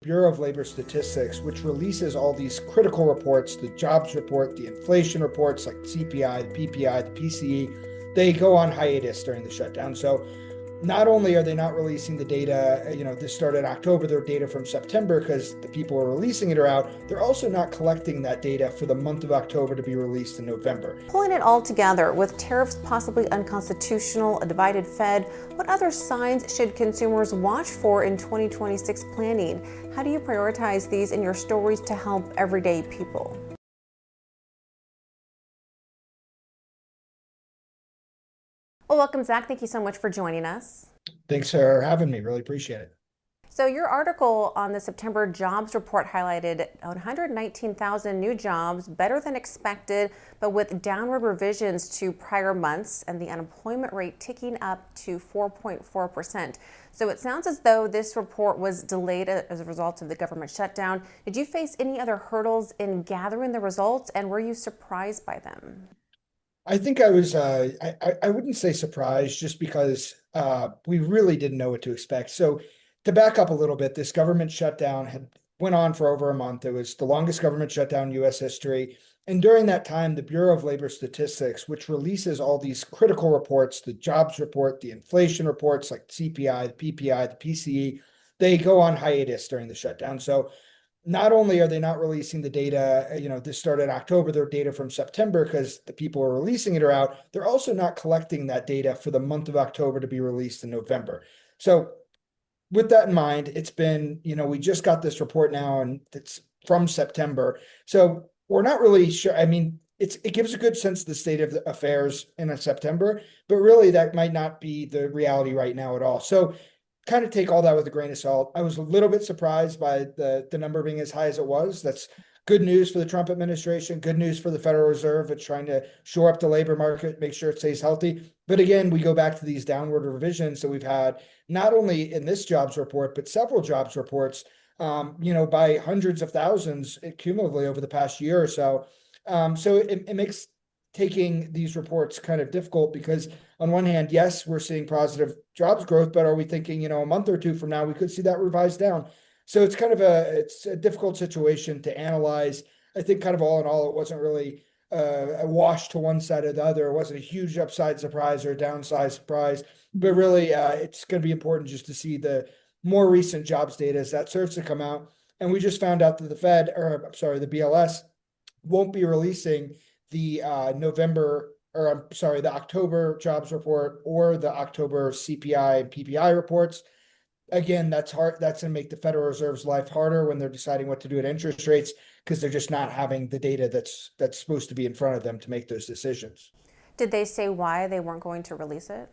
Bureau of Labor Statistics, which releases all these critical reports, the jobs report, the inflation reports like CPI, the PPI, the PCE, they go on hiatus during the shutdown. So not only are they not releasing the data, this started October, their data from September because the people who are releasing it are out, they're also not collecting that data for the month of October to be released in November. Pulling it all together, with tariffs possibly unconstitutional, a divided Fed, what other signs should consumers watch for in 2026 planning? How do you prioritize these in your stories to help everyday people? Well, welcome, Zach. Thank you so much for joining us. Thanks for having me. Really appreciate it. So your article on the September jobs report highlighted 119,000 new jobs, better than expected, but with downward revisions to prior months and the unemployment rate ticking up to 4.4%. So it sounds as though this report was delayed as a result of the government shutdown. Did you face any other hurdles in gathering the results, and were you surprised by them? I think I was, I wouldn't say surprised just because we really didn't know what to expect. So to back up a little bit, this government shutdown had went on for over a month. It was the longest government shutdown in U.S. history. And during that time, the Bureau of Labor Statistics, which releases all these critical reports, the jobs report, the inflation reports like CPI, the PPI, the PCE, they go on hiatus during the shutdown. So not only are they not releasing the data, this started October, their data from September because the people who are releasing it are out, they're also not collecting that data for the month of October to be released in November. So with that in mind, it's been, we just got this report now and it's from September. So we're not really sure. I mean, it gives a good sense of the state of the affairs in a September, but really that might not be the reality right now at all. So kind of take all that with a grain of salt. I was a little bit surprised by the number being as high as it was. That's good news for the Trump administration, good news for the Federal Reserve. It's trying to shore up the labor market, make sure it stays healthy. But again, we go back to these downward revisions that we've had, not only in this jobs report, but several jobs reports, by hundreds of thousands cumulatively over the past year or so. So it makes taking these reports kind of difficult because on one hand, yes, we're seeing positive jobs growth, but are we thinking, a month or two from now, we could see that revised down. So it's kind of it's a difficult situation to analyze. I think kind of all in all, it wasn't really a wash to one side or the other. It wasn't a huge upside surprise or a downside surprise, but really it's going to be important just to see the more recent jobs data as that starts to come out. And we just found out that the BLS won't be releasing the the October jobs report or the October CPI and PPI reports. Again, that's hard. That's going to make the Federal Reserve's life harder when they're deciding what to do at interest rates because they're just not having the data that's supposed to be in front of them to make those decisions. Did they say why they weren't going to release it?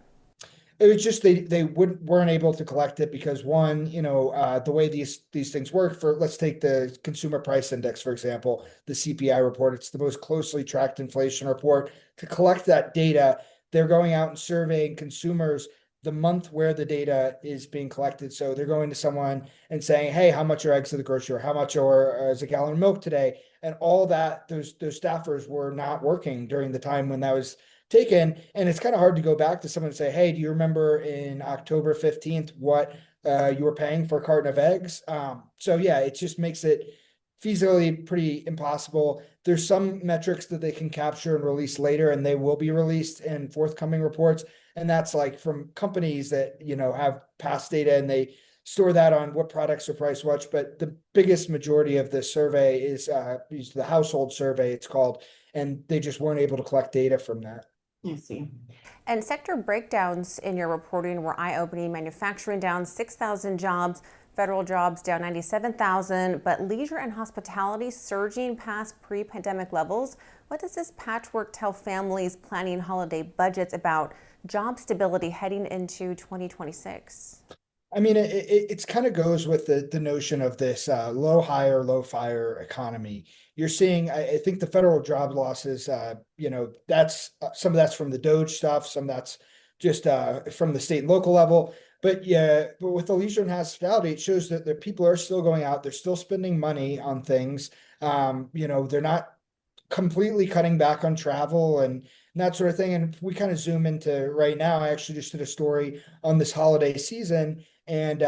It was just they weren't able to collect it because one, the way these things work for, let's take the consumer price index, for example, the CPI report, it's the most closely tracked inflation report. To collect that data, they're going out and surveying consumers the month where the data is being collected. So they're going to someone and saying, hey, how much are eggs at the grocery store? How much is a gallon of milk today? And all that, those staffers were not working during the time when that was taken. And it's kind of hard to go back to someone and say, hey, do you remember in October 15th what you were paying for a carton of eggs? So yeah, it just makes it feasibly pretty impossible. There's some metrics that they can capture and release later, and they will be released in forthcoming reports. And that's like from companies that, have past data and they store that on what products are priced much. But the biggest majority of the survey is the household survey, it's called, and they just weren't able to collect data from that. I see. And sector breakdowns in your reporting were eye-opening. Manufacturing down 6,000 jobs, federal jobs down 97,000, but leisure and hospitality surging past pre-pandemic levels. What does this patchwork tell families planning holiday budgets about job stability heading into 2026? I mean, it's kind of goes with the notion of this low hire, low fire economy. You're seeing, I think the federal job losses, that's some of that's from the Doge stuff, some that's just from the state and local level. But yeah, but with the leisure and hospitality, it shows that the people are still going out, they're still spending money on things. They're not completely cutting back on travel and that sort of thing. And if we kind of zoom into right now, I actually just did a story on this holiday season. And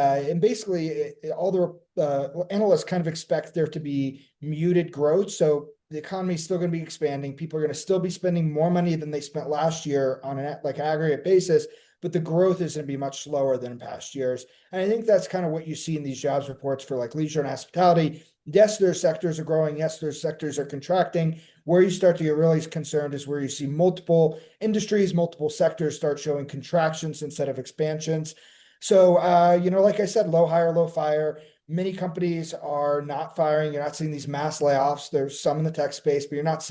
basically, all the analysts kind of expect there to be muted growth. So the economy is still going to be expanding. People are going to still be spending more money than they spent last year on an like aggregate basis, but the growth is going to be much slower than in past years. And I think that's kind of what you see in these jobs reports for like leisure and hospitality. Yes, their sectors are growing. Yes, their sectors are contracting. Where you start to get really concerned is where you see multiple industries, multiple sectors start showing contractions instead of expansions. So, like I said, low hire, low fire. Many companies are not firing. You're not seeing these mass layoffs. There's some in the tech space, but you're not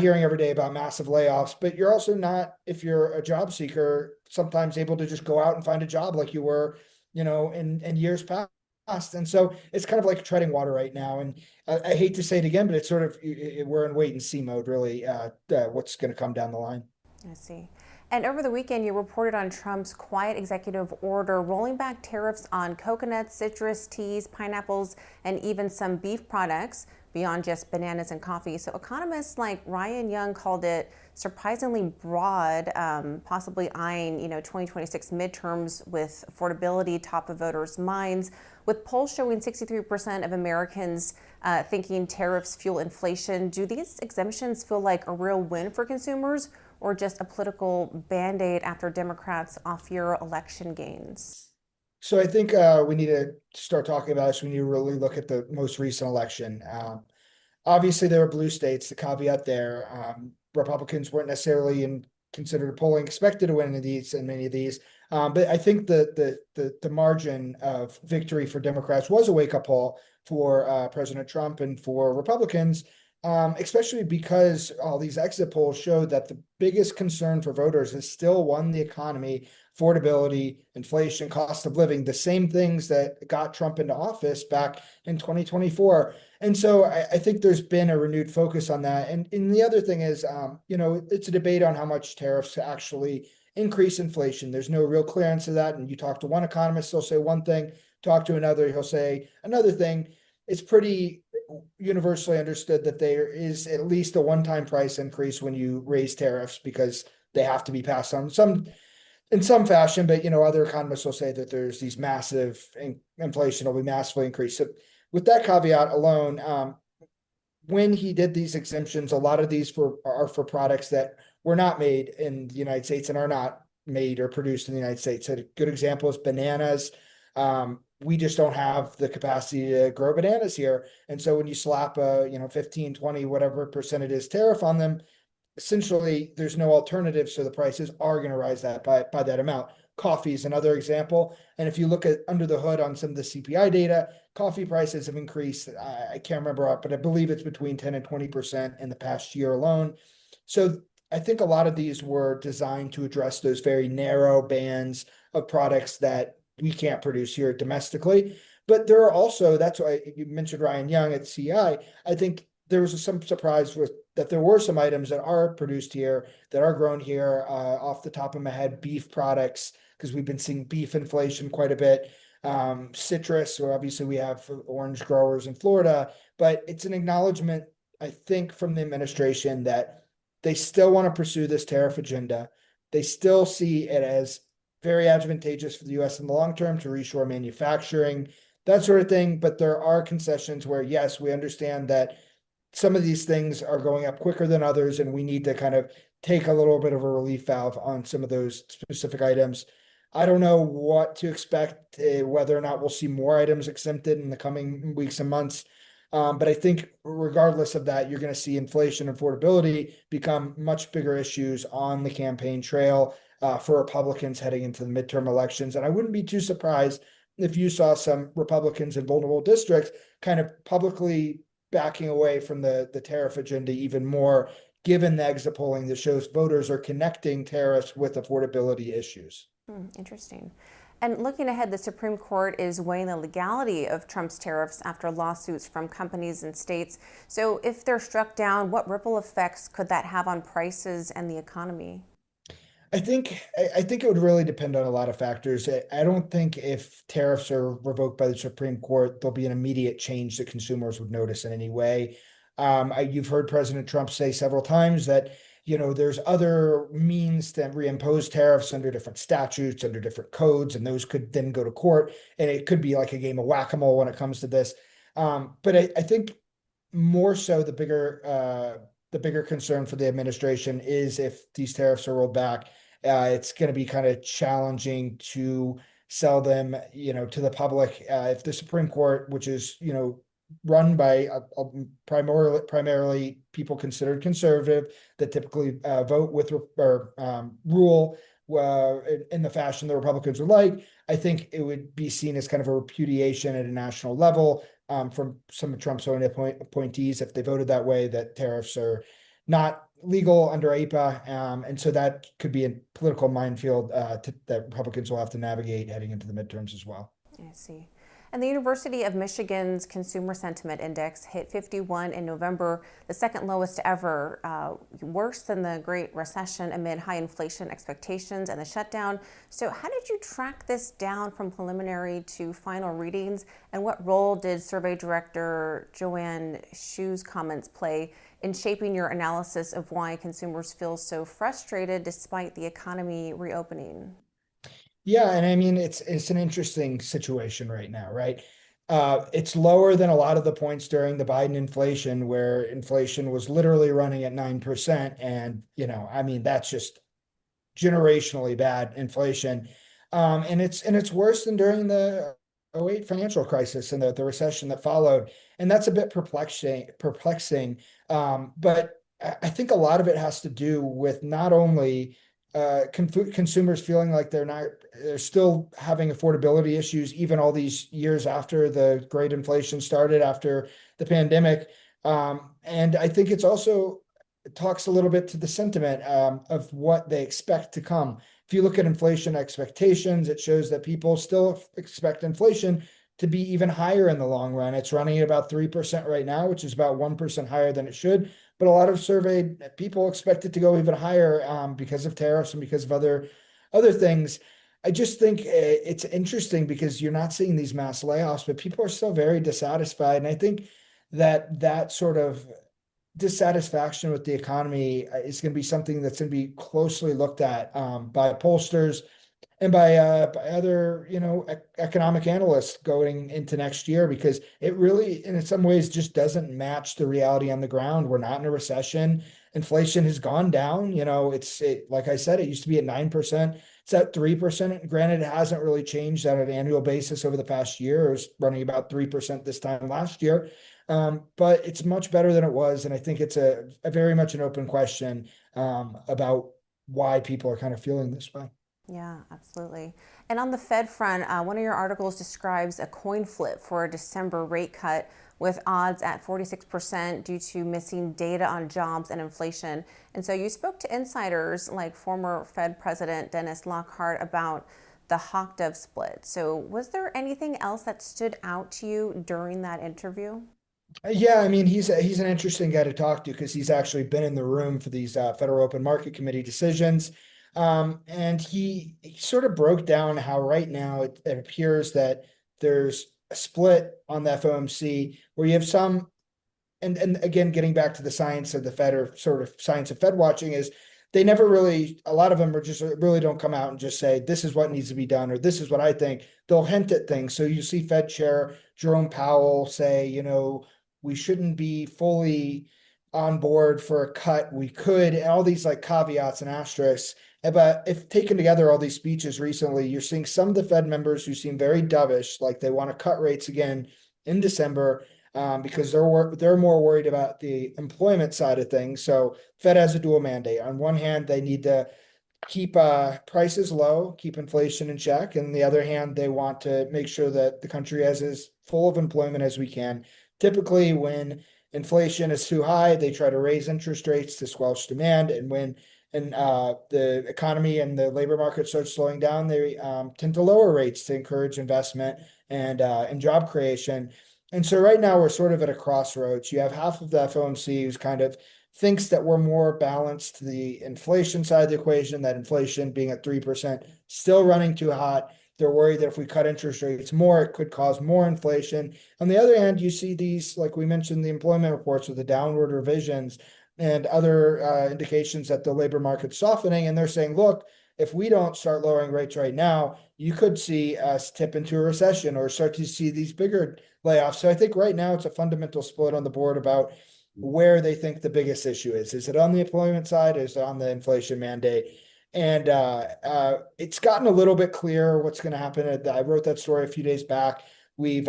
hearing every day about massive layoffs. But you're also not, if you're a job seeker, sometimes able to just go out and find a job like you were, in years past. And so it's kind of like treading water right now. And I hate to say it again, but it's sort of we're in wait and see mode, really. What's going to come down the line. I see. And over the weekend, you reported on Trump's quiet executive order rolling back tariffs on coconuts, citrus, teas, pineapples, and even some beef products beyond just bananas and coffee. So economists like Ryan Young called it surprisingly broad, possibly eyeing 2026 midterms with affordability top of voters' minds, with polls showing 63% of Americans thinking tariffs fuel inflation. Do these exemptions feel like a real win for consumers, or just a political band-aid after Democrats off-year election gains? So I think we need to start talking about this. We need to really look at the most recent election. Obviously, there were blue states. The caveat there, Republicans weren't necessarily considered polling expected to win many of these. But I think the margin of victory for Democrats was a wake-up call for President Trump and for Republicans. Especially because all these exit polls showed that the biggest concern for voters is still one, the economy, affordability, inflation, cost of living, the same things that got Trump into office back in 2024. And so I think there's been a renewed focus on that. And the other thing is, it's a debate on how much tariffs actually increase inflation. There's no real clearance of that. And you talk to one economist, they'll say one thing, talk to another, he'll say another thing. It's pretty universally understood that there is at least a one-time price increase when you raise tariffs because they have to be passed on in some fashion. But other economists will say that there's these massive inflation will be massively increased. So with that caveat alone, when he did these exemptions, a lot of these are for products that were not made in the United States and are not made or produced in the United States. So a good example is bananas. We just don't have the capacity to grow bananas here. And so when you slap a, 15, 20, whatever percent it is tariff on them, essentially there's no alternative. So the prices are going to rise by that amount. Coffee is another example. And if you look at under the hood on some of the CPI data, coffee prices have increased. I can't remember, but I believe it's between 10 and 20% in the past year alone. So I think a lot of these were designed to address those very narrow bands of products that we can't produce here domestically. But there are also, that's why you mentioned Ryan Young at CI. I think there was some surprise with that there were some items that are produced here, that are grown here. Off the top of my head, beef products, because we've been seeing beef inflation quite a bit. Citrus, or obviously we have orange growers in Florida, but it's an acknowledgement, I think, from the administration that they still want to pursue this tariff agenda. They still see it as very advantageous for the U.S. in the long term to reshore manufacturing, that sort of thing. But there are concessions where, yes, we understand that some of these things are going up quicker than others, and we need to kind of take a little bit of a relief valve on some of those specific items. I don't know what to expect, whether or not we'll see more items exempted in the coming weeks and months. But I think regardless of that, you're going to see inflation and affordability become much bigger issues on the campaign trail for Republicans heading into the midterm elections. And I wouldn't be too surprised if you saw some Republicans in vulnerable districts kind of publicly backing away from the tariff agenda even more, given the exit polling that shows voters are connecting tariffs with affordability issues. Interesting. And looking ahead, the Supreme Court is weighing the legality of Trump's tariffs after lawsuits from companies and states. So if they're struck down, what ripple effects could that have on prices and the economy? I think it would really depend on a lot of factors. I don't think if tariffs are revoked by the Supreme Court, there'll be an immediate change that consumers would notice in any way. You've heard President Trump say several times that there's other means to reimpose tariffs under different statutes, under different codes, and those could then go to court. And it could be like a game of whack-a-mole when it comes to this. But I think more so the bigger concern for the administration is if these tariffs are rolled back, it's going to be kind of challenging to sell them, to the public. If the Supreme Court, which is, run by primarily people considered conservative that typically vote with or rule in the fashion the Republicans would like, I think it would be seen as kind of a repudiation at a national level from some of Trump's own appointees if they voted that way, that tariffs are not legal under APA. And so that could be a political minefield that Republicans will have to navigate heading into the midterms as well. I see. And the University of Michigan's Consumer Sentiment Index hit 51 in November, the second lowest ever, worse than the Great Recession amid high inflation expectations and the shutdown. So how did you track this down from preliminary to final readings? And what role did Survey Director Joanne Shu's comments play in shaping your analysis of why consumers feel so frustrated despite the economy reopening? Yeah, and I mean it's an interesting situation right now, right? It's lower than a lot of the points during the Biden inflation, where inflation was literally running at 9%. And, I mean, that's just generationally bad inflation. And it's worse than during the '08 financial crisis and the recession that followed. And that's a bit perplexing. But I think a lot of it has to do with not only consumers feeling like they're still having affordability issues, even all these years after the great inflation started, after the pandemic. And I think it talks a little bit to the sentiment of what they expect to come. If you look at inflation expectations, it shows that people still expect inflation to be even higher in the long run. It's running at about 3% right now, which is about 1% higher than it should. But a lot of surveyed people expect it to go even higher because of tariffs and because of other things. I just think it's interesting because you're not seeing these mass layoffs, but people are still very dissatisfied. And I think that sort of dissatisfaction with the economy is going to be something that's going to be closely looked at by pollsters and by other, economic analysts going into next year, because it really, in some ways, just doesn't match the reality on the ground. We're not in a recession. Inflation has gone down. Like I said, it used to be at 9%. It's at 3%. Granted, it hasn't really changed on an annual basis over the past year. It was running about 3% this time last year. But it's much better than it was. And I think it's a very much an open question about why people are kind of feeling this way. Yeah, absolutely. And on the Fed front, one of your articles describes a coin flip for a December rate cut with odds at 46% due to missing data on jobs and inflation. And so you spoke to insiders like former Fed President Dennis Lockhart about the hawk dove split. So was there anything else that stood out to you during that interview? Yeah, I mean, he's an interesting guy to talk to because he's actually been in the room for these Federal Open Market Committee decisions. And he sort of broke down how right now it appears that there's a split on the FOMC where you have some, and again, getting back to the science of the Fed, or sort of science of Fed watching, is they never really, a lot of them are just really don't come out and just say, this is what needs to be done, or this is what I think. They'll hint at things. So you see Fed Chair Jerome Powell say, we shouldn't be fully on board for a cut. We could, and all these like caveats and asterisks. But if taken together, all these speeches recently, you're seeing some of the Fed members who seem very dovish, like they want to cut rates again in December because they're more worried about the employment side of things. So Fed has a dual mandate. On one hand, they need to keep prices low, keep inflation in check. And on the other hand, they want to make sure that the country has as full of employment as we can. Typically, when inflation is too high, they try to raise interest rates to squelch demand. And when the economy and the labor market starts slowing down, they tend to lower rates to encourage investment and job creation. And so right now we're sort of at a crossroads. You have half of the FOMC who's kind of thinks that we're more balanced to the inflation side of the equation, that inflation being at 3%, still running too hot. They're worried that if we cut interest rates more, it could cause more inflation. On the other hand, you see these, like we mentioned, the employment reports with the downward revisions. and other indications that the labor market's softening. And they're saying, look, if we don't start lowering rates right now, you could see us tip into a recession or start to see these bigger layoffs. So I think right now it's a fundamental split on the board about where they think the biggest issue is. Is it on the employment side? Or is it on the inflation mandate? And it's gotten a little bit clearer what's going to happen. I wrote that story a few days back. We've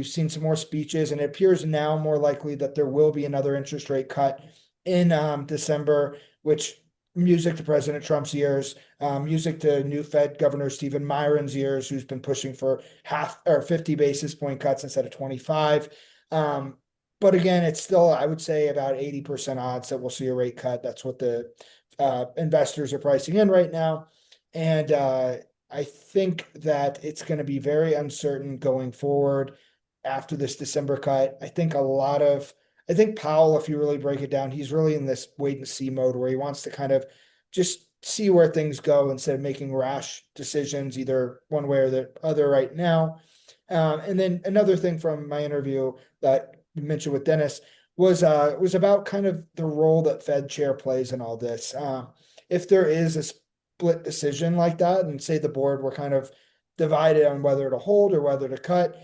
seen some more speeches, and it appears now more likely that there will be another interest rate cut in December, which music to President Trump's ears, music to new Fed Governor Stephen Myron's ears, who's been pushing for half or 50 basis point cuts instead of 25. But again, it's still, I would say, about 80% odds that we'll see a rate cut. That's what the investors are pricing in right now. And I think that it's going to be very uncertain going forward after this December cut. I think Powell, if you really break it down, he's really in this wait and see mode where he wants to kind of just see where things go instead of making rash decisions, either one way or the other right now. And then another thing from my interview that you mentioned with Dennis was about kind of the role that Fed chair plays in all this. If there is a split decision like that, and say the board were kind of divided on whether to hold or whether to cut,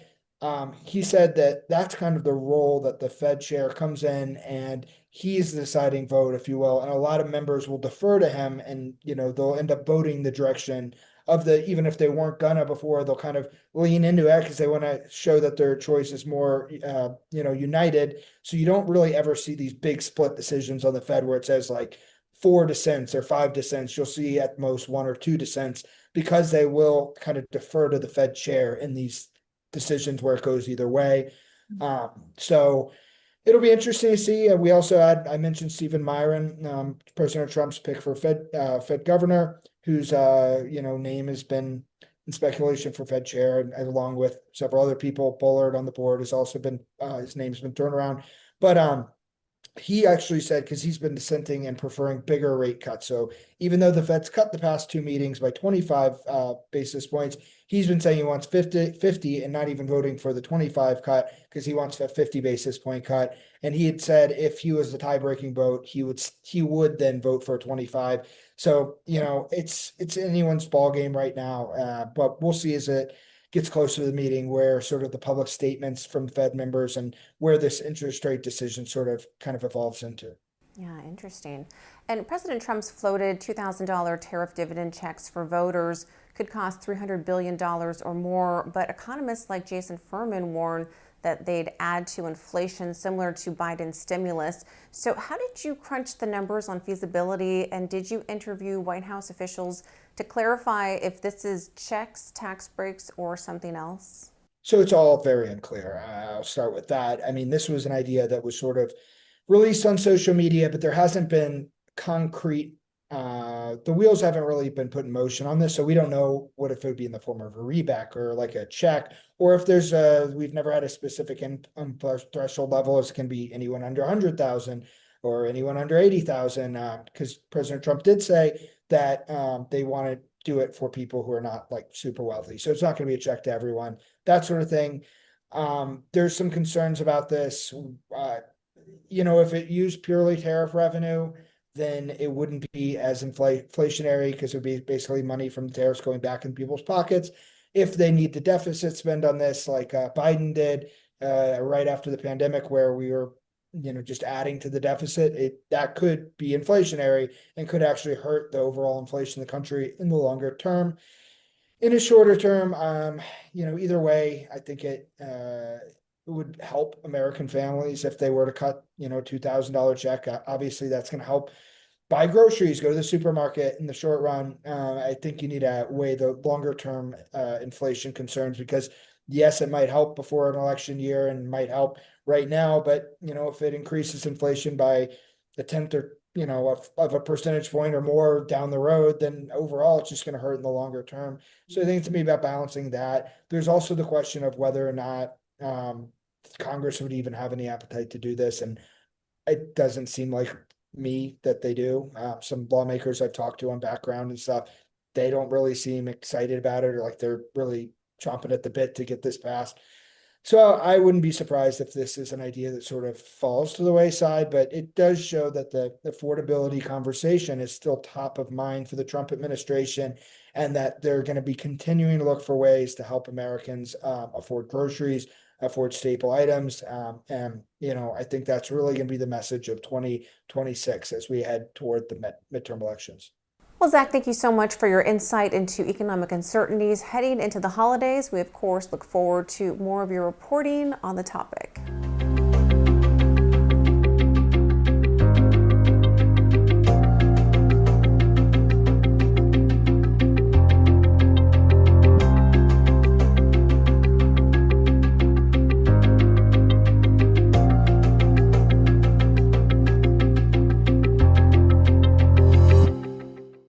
he said that that's kind of the role that the Fed chair comes in, and he's the deciding vote, if you will. And a lot of members will defer to him, and they'll end up voting the direction of even if they weren't gonna before, they'll kind of lean into it because they want to show that their choice is more, united. So you don't really ever see these big split decisions on the Fed where it says like 4 dissents or 5 dissents. You'll see at most 1 or 2 dissents because they will kind of defer to the Fed chair in these decisions where it goes either way. So it'll be interesting to see. We also I mentioned Stephen Myron, President Trump's pick for Fed governor, whose name has been in speculation for Fed chair, and along with several other people. Bullard on the board has also been his name's been turned around, but he actually said, because he's been dissenting and preferring bigger rate cuts. So even though the Fed's cut the past 2 meetings by 25 basis points, he's been saying he wants 50 and not even voting for the 25 cut because he wants a 50 basis point cut. And he had said if he was the tie-breaking vote, he would then vote for 25. So, it's anyone's ball game right now. But we'll see as it gets closer to the meeting where sort of the public statements from Fed members and where this interest rate decision sort of kind of evolves into. Yeah, interesting. And President Trump's floated $2,000 tariff dividend checks for voters could cost $300 billion or more, but economists like Jason Furman warn that they'd add to inflation similar to Biden's stimulus. So how did you crunch the numbers on feasibility, and did you interview White House officials to clarify if this is checks, tax breaks, or something else? So it's all very unclear. I'll start with that. I mean, this was an idea that was sort of released on social media, but there hasn't been concrete, the wheels haven't really been put in motion on this. So we don't know what if it would be in the form of a reback or like a check, or if we've never had a specific income threshold level. It can be anyone under 100,000 or anyone under 80,000, because President Trump did say that they want to do it for people who are not like super wealthy. So it's not going to be a check to everyone, that sort of thing. There's some concerns about this. If it used purely tariff revenue, then it wouldn't be as inflationary because it would be basically money from the tariffs going back in people's pockets. If they need the deficit spend on this, like Biden did right after the pandemic, where we were, just adding to the deficit, that could be inflationary and could actually hurt the overall inflation of the country in the longer term. In a shorter term, either way, I think it would help American families if they were to cut, $2,000 check. Obviously, that's going to help buy groceries, go to the supermarket in the short run. I think you need to weigh the longer term inflation concerns, because yes, it might help before an election year and might help right now, but if it increases inflation by a tenth or of a percentage point or more down the road, then overall it's just going to hurt in the longer term. So I think it's to me about balancing that. There's also the question of whether or not Congress would even have any appetite to do this, and it doesn't seem like me that they do. Some lawmakers I've talked to on background and stuff, they don't really seem excited about it, or like they're really chomping at the bit to get this passed. So I wouldn't be surprised if this is an idea that sort of falls to the wayside, but it does show that the affordability conversation is still top of mind for the Trump administration, and that they're going to be continuing to look for ways to help Americans afford groceries, afford staple items. And, I think that's really going to be the message of 2026 as we head toward the midterm elections. Well, Zach, thank you so much for your insight into economic uncertainties heading into the holidays. We, of course, look forward to more of your reporting on the topic.